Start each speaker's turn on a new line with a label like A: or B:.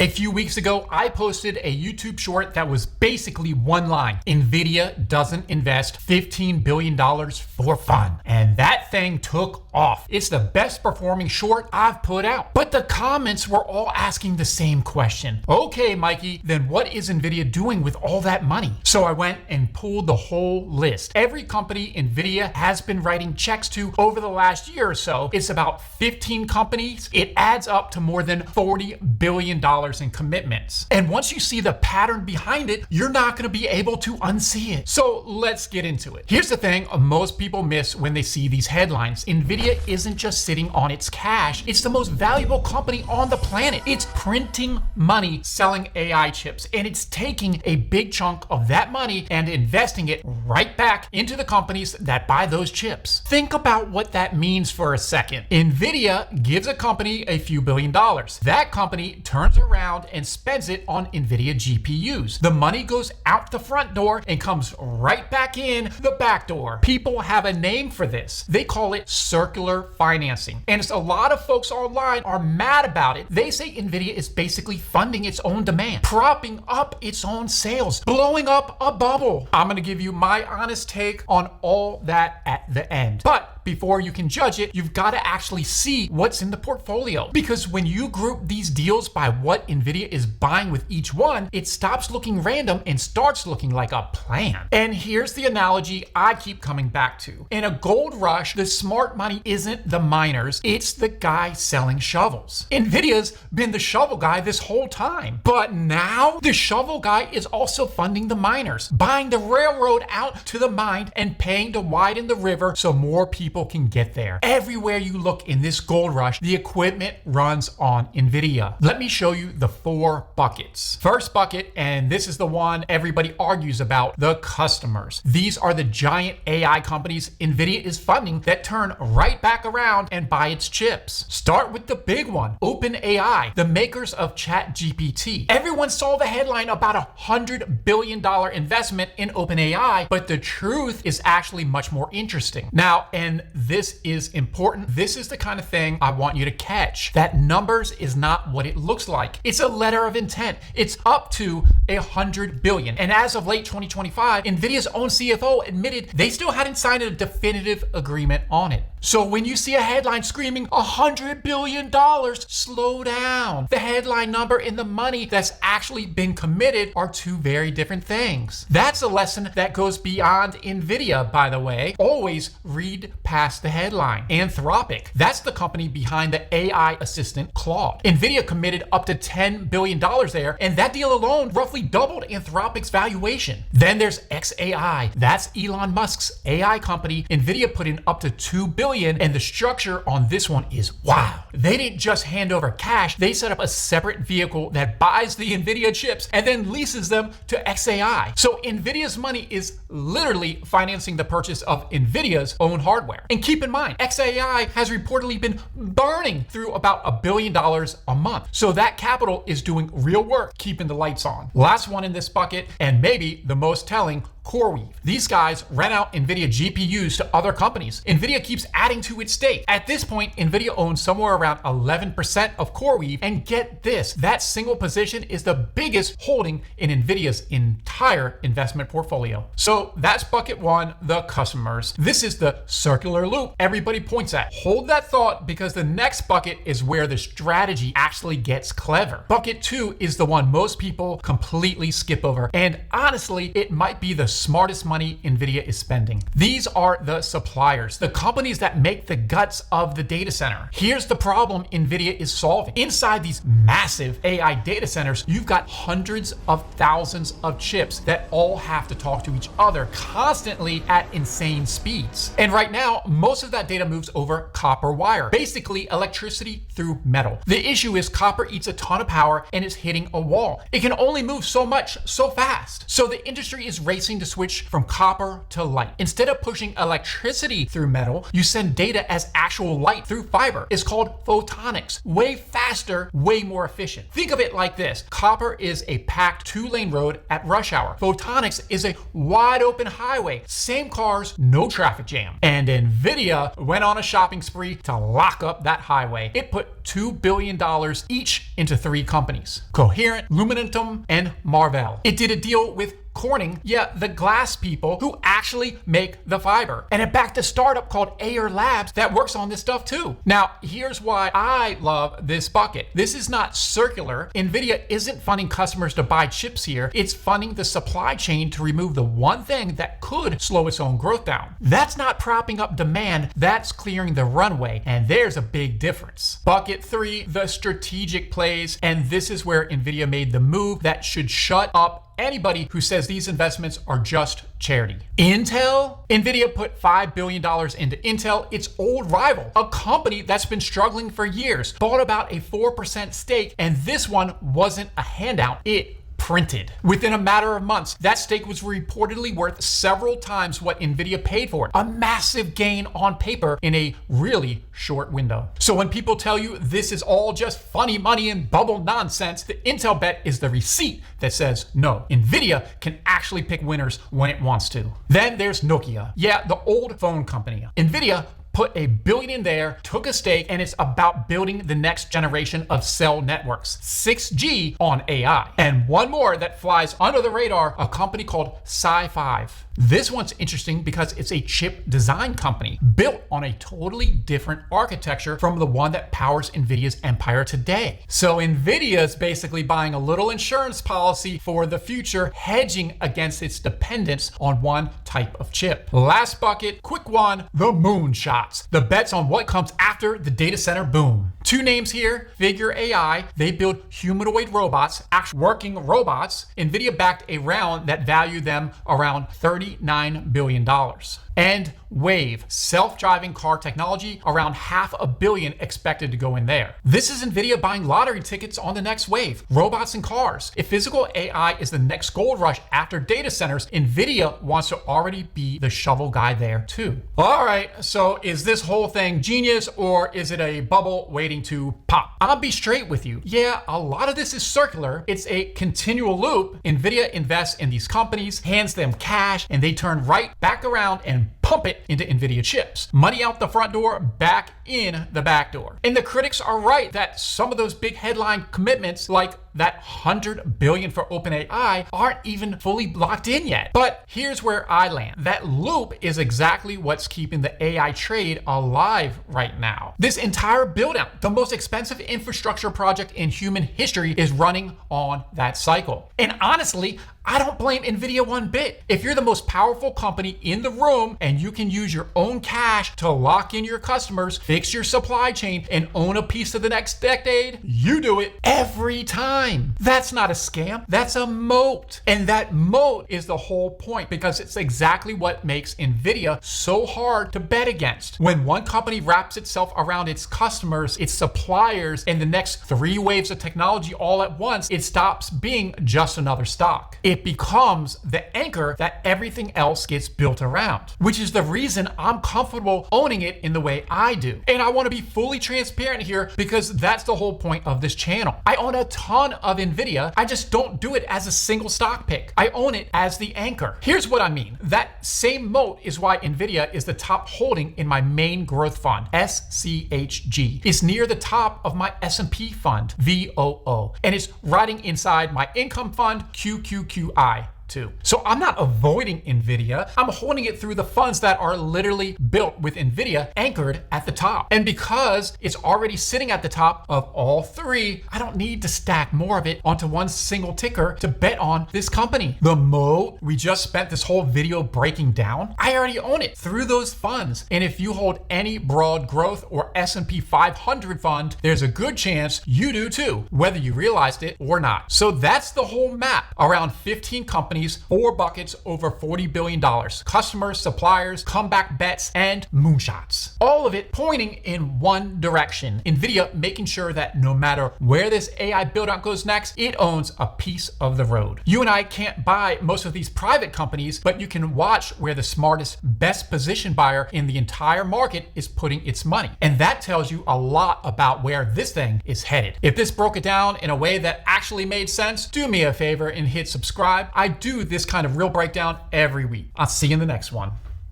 A: A few weeks ago, I posted a YouTube short that was basically one line. Nvidia doesn't invest $15 billion for fun. And that thing took off. It's the best performing short I've put out. But the comments were all asking the same question. Okay, Mikey, then what is Nvidia doing with all that money? So I went and pulled the whole list. Every company Nvidia has been writing checks to over the last year or so. It's about 15 companies. It adds up to more than $40 billion in commitments. And once you see the pattern behind it, you're not going to be able to unsee it. So let's get into it. Here's the thing most people miss when they see these headlines. Nvidia isn't just sitting on its cash. It's the most valuable company on the planet. It's printing money selling AI chips, and it's taking a big chunk of that money and investing it right back into the companies that buy those chips. Think about what that means for a second. Nvidia gives a company a few $billion. That company turns around and spends it on Nvidia GPUs. The money goes out the front door and comes right back in the back door. People have a name for this. They call it circular financing. And a lot of folks online are mad about it. They say Nvidia is basically funding its own demand, propping up its own sales, blowing up a bubble. I'm going to give you my honest take on all that at the end. But before you can judge it, you've got to actually see what's in the portfolio. Because when you group these deals by what Nvidia is buying with each one, it stops looking random and starts looking like a plan. And here's the analogy I keep coming back to. In a gold rush, the smart money isn't the miners, it's the guy selling shovels. Nvidia's been the shovel guy this whole time. But now the shovel guy is also funding the miners, buying the railroad out to the mine and paying to widen the river so more people can get there. Everywhere you look in this gold rush, the equipment runs on Nvidia. Let me show you the 4 buckets. First bucket, and this is the one everybody argues about, the customers. These are the giant AI companies Nvidia is funding that turn right back around and buy its chips. Start with the big one, OpenAI, the makers of ChatGPT. Everyone saw the headline about $100 billion investment in OpenAI, but the truth is actually much more interesting. Now, and this is important. This is the kind of thing I want you to catch. That numbers is not what it looks like. It's a letter of intent. It's up to $100 billion. And as of late 2025, Nvidia's own CFO admitted they still hadn't signed a definitive agreement on it. So when you see a headline screaming $100 billion, slow down. The headline number and the money that's actually been committed are two very different things. That's a lesson that goes beyond Nvidia, by the way. Always read past the headline. Anthropic, that's the company behind the AI assistant Claude. Nvidia committed up to $10 billion there, and that deal alone roughly doubled Anthropic's valuation. Then there's xAI. That's Elon Musk's AI company. Nvidia put in up to $2 billion, and the structure on this one is wow. They didn't just hand over cash, they set up a separate vehicle that buys the Nvidia chips and then leases them to xAI. So Nvidia's money is literally financing the purchase of Nvidia's own hardware. And keep in mind, xAI has reportedly been burning through about $1 billion a month. So that capital is doing real work keeping the lights on. Last one in this bucket, and maybe the most telling, CoreWeave. These guys rent out Nvidia GPUs to other companies. Nvidia keeps adding to its stake. At this point, Nvidia owns somewhere around 11% of CoreWeave, and get this, that single position is the biggest holding in Nvidia's entire investment portfolio. So that's bucket 1, the customers. This is the circular loop everybody points at. Hold that thought, because the next bucket is where the strategy actually gets clever. Bucket 2 is the one most people completely skip over, and honestly, it might be the smartest money Nvidia is spending. These are the suppliers, the companies that make the guts of the data center. Here's the problem Nvidia is solving. Inside these massive AI data centers, you've got hundreds of thousands of chips that all have to talk to each other constantly at insane speeds. And right now, most of that data moves over copper wire, basically electricity through metal. The issue is copper eats a ton of power and is hitting a wall. It can only move so much so fast. So the industry is racing racing to switch from copper to light. Instead of pushing electricity through metal, you send data as actual light through fiber. It's called photonics. Way faster, way more efficient. Think of it like this. Copper is a packed 2-lane road at rush hour. Photonics is a wide open highway. Same cars, no traffic jam. And Nvidia went on a shopping spree to lock up that highway. It put $2 billion each into 3 companies: Coherent, Lumentum, and Marvell. It did a deal with Corning, yeah, the glass people who actually make the fiber. And it backed a startup called Ayer Labs that works on this stuff too. Now, here's why I love this bucket. This is not circular. Nvidia isn't funding customers to buy chips here. It's funding the supply chain to remove the one thing that could slow its own growth down. That's not propping up demand, that's clearing the runway. And there's a big difference. Bucket 3, the strategic plays. And this is where Nvidia made the move that should shut up anybody who says these investments are just charity. Intel? Nvidia put $5 billion into Intel, its old rival, a company that's been struggling for years, bought about a 4% stake, and this one wasn't a handout. It printed. Within a matter of months, that stake was reportedly worth several times what Nvidia paid for it. A massive gain on paper in a really short window. So when people tell you this is all just funny money and bubble nonsense, the Intel bet is the receipt that says no. Nvidia can actually pick winners when it wants to. Then there's Nokia. Yeah, the old phone company. Nvidia put $1 billion in there, took a stake, and it's about building the next generation of cell networks, 6G on AI. And one more that flies under the radar, a company called SiFive. This one's interesting because it's a chip design company built on a totally different architecture from the one that powers Nvidia's empire today. So Nvidia's basically buying a little insurance policy for the future, hedging against its dependence on one type of chip. Last bucket, quick one, the Moonshots. The bets on what comes after the data center boom. 2 names here, Figure AI. They build humanoid robots, actual working robots. Nvidia backed a round that valued them around $39 billion. And Wayve, self-driving car technology, around $500 million expected to go in there. This is Nvidia buying lottery tickets on the next wave, robots and cars. If physical AI is the next gold rush after data centers, Nvidia wants to already be the shovel guy there too. All right, so is this whole thing genius or is it a bubble waiting to pop? I'll be straight with you. Yeah, a lot of this is circular. It's a continual loop. Nvidia invests in these companies, hands them cash, and they turn right back around and pump it into Nvidia chips. Money out the front door, back in the back door. And the critics are right that some of those big headline commitments, like that $100 billion for OpenAI, aren't even fully locked in yet. But here's where I land. That loop is exactly what's keeping the AI trade alive right now. This entire build out, the most expensive infrastructure project in human history, is running on that cycle. And honestly, I don't blame Nvidia one bit. If you're the most powerful company in the room and you can use your own cash to lock in your customers, fix your supply chain, and own a piece of the next decade, you do it every time. That's not a scam. That's a moat. And that moat is the whole point because it's exactly what makes Nvidia so hard to bet against. When one company wraps itself around its customers, its suppliers, and the next 3 waves of technology all at once, it stops being just another stock. It becomes the anchor that everything else gets built around, which is the reason I'm comfortable owning it in the way I do. And I want to be fully transparent here because that's the whole point of this channel. I own a ton of Nvidia. I just don't do it as a single stock pick. I own it as the anchor. Here's what I mean. That same moat is why Nvidia is the top holding in my main growth fund, SCHG. It's near the top of my S&P fund, VOO, and it's riding inside my income fund, QQQI. too. So I'm not avoiding Nvidia. I'm holding it through the funds that are literally built with Nvidia anchored at the top. And because it's already sitting at the top of all 3, I don't need to stack more of it onto one single ticker to bet on this company. The moat we just spent this whole video breaking down, I already own it through those funds. And if you hold any broad growth or S&P 500 fund, there's a good chance you do too, whether you realized it or not. So that's the whole map. Around 15 companies companies, 4 buckets over $40 billion. Customers, suppliers, comeback bets, and moonshots. All of it pointing in one direction. Nvidia making sure that no matter where this AI build-out goes next, it owns a piece of the road. You and I can't buy most of these private companies, but you can watch where the smartest, best positioned buyer in the entire market is putting its money. And that tells you a lot about where this thing is headed. If this broke it down in a way that actually made sense, do me a favor and hit subscribe. I do this kind of real breakdown every week. I'll see you in the next one.